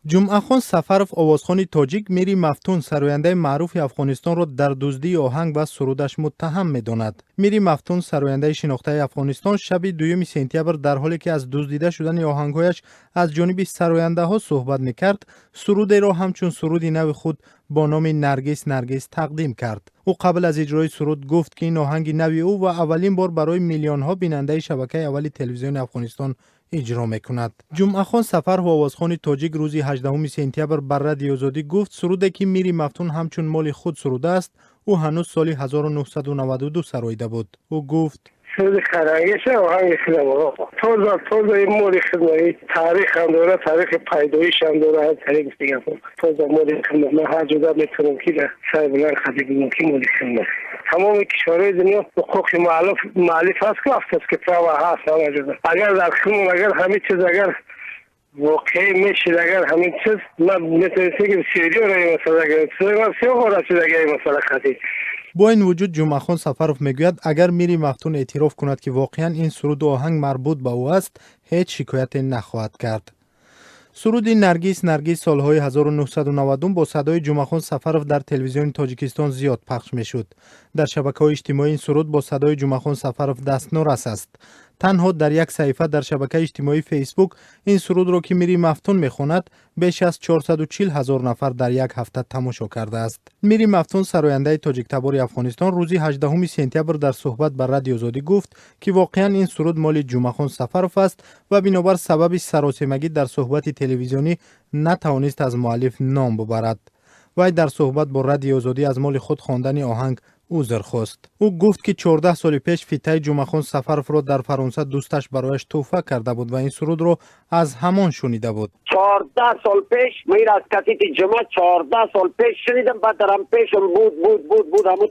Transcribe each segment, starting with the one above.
جمعه‌خان سفرов آوازخوان تاجیک میری مفتون سراینده معروف افغانستان را در دزدی آهنگ و سرودش متهم می‌داند. میری مفتون سراینده شناخته افغانستان شب 2 سپتامبر در حالی که از دزدیده شدن آهنگ‌هایش از جانب سراینده ها صحبت می‌کرد، سرودی را همچون سرودی نو خود با نام نرگس تقدیم کرد. او قبل از اجرای سرود گفت که این آهنگ نوی او و اولین بار برای میلیون ها بیننده شبکه اولی تلویزیون افغانستان اجرا میکند. جمعه‌خان سفر و آوازخوان تاجیک روز 18 سپتامبر بر رادیو آزادی گفت سرودی که میری مفتون همچون مال خود سروده است، او هنوز سال 1992 سراییده بود. او گفت سرود خرانگیش آهنگ خودم توزا این موری خدمایی تاریخ هم داره، تاریخ پیدایش هم داره، هر تاریخ دیگه توزا موری خدمت من هر جدا میتونم که در سر بلند خدی بگم که موری خدمت تمام کشورهای دنیا حقوق مؤلف هست که افت است که پراوه هست همه جدا. اگر در خمون اگر همه چیز اگر واقعی میشید اگر همین چیز من مثل که سیدیو رای مثلا اگر سیاه را چیز اگر مثلا خدی. با این وجود جمعه‌خان سفرов میگوید اگر میری مفتون اعتراف کند که واقعا این سرود و آهنگ مربوط به او است، هیچ شکایتی نخواهد کرد. سرود نرگس سالهای 1990 با صدای جمعه‌خان سفرov در تلویزیون تاجیکستان زیاد پخش میشد. در شبکه‌های اجتماعی این سرود با صدای جمعه‌خان سفرov دستنورس است. تنها در یک صفحه در شبکه اجتماعی فیسبوک این سرود را که میری مفتون میخواند بیش از 440,000 نفر در یک هفته تماشا کرده است. میری مفتون سراینده تاجیک تبار افغانستان روز 18 سپتامبر در صحبت بر رادیو آزادی گفت که واقعا این سرود مال جمعه‌خان سفرov است و بنابر سبب سراسیمگی در صحبت تلویزیونی نتوانست از مؤلف نام ببرد. وی در صحبت با رادیو آزادی از مال خود خواندن آهنگ عذر خواست. او گفت که 14 سال پیش فیته جمعه‌خان سفرov را در فرانسه دوستش برایش تحفه کرده بود و این سرود را از همان شنیده بود. 14 سال پیش من از کسیت جمعه 14 سال پیش شنیدم، بعد درم پیشم بود همون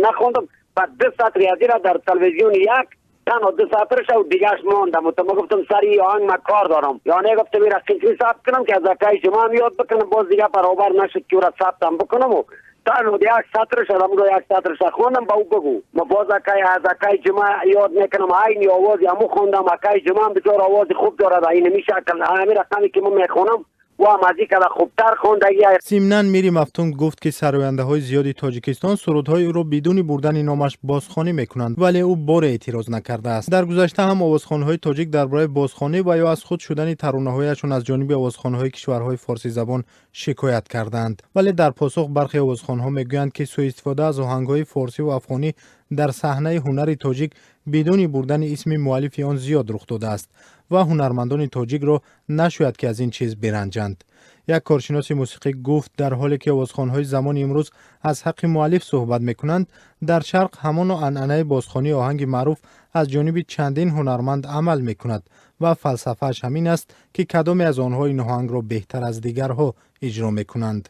نخوندم بعد 2 ساعت ریاضی را در تلویزیون یک تنها 2 ساعتش و دیگهش ماندم و گفتم سری آهنگ من کار دارم، یعنی گفتم میرا قسمی ثبت کنم که از اکای شما یاد بکنم باز دیگه برابر نشد که را ثبتم بکنم و تنها دیگه سطرش هم رو یک سطرش خوندم با او بگو ما باز از اکای جمعه یاد میکنم این آوازی همو خوندم اکای جمعه هم بسیار آواز خوب دارد این میشکل همین رقمی که من میخونم و هم از این که خوبتر خونده. ضمناً میری مفتون گفت که سراینده های زیادی تاجیکستان سرودهای او را بدون بردن نامش بازخوانی میکنند ولی او بار اعتراض نکرده است. در گذشته هم آوازخوان‌های تاجیک درباره بازخوانی و یا از خود شدن ترانه‌هایشان از جانب آوازخوان‌های کشورهای فارسی زبان شکایت کردند، ولی در پاسخ برخی آوازخوان‌ها میگویند که سوء استفاده از آهنگ‌های فارسی و افغانی در صحنه هنر تاجیک بدون بردن اسم مؤلف آن زیاد رخ داده است و هنرمندان تاجیک را نشاید که از این چیز برنجند. یک کارشناس موسیقی گفت در حالی که آوازخوان‌های زمان امروز از حق مؤلف صحبت می‌کنند، در شرق همان عنعنه بازخوانی آهنگ معروف از جانب چندین هنرمند عمل می‌کند و فلسفه‌اش همین است که کدام از آنها این آهنگ را بهتر از دیگرها اجرا می‌کنند.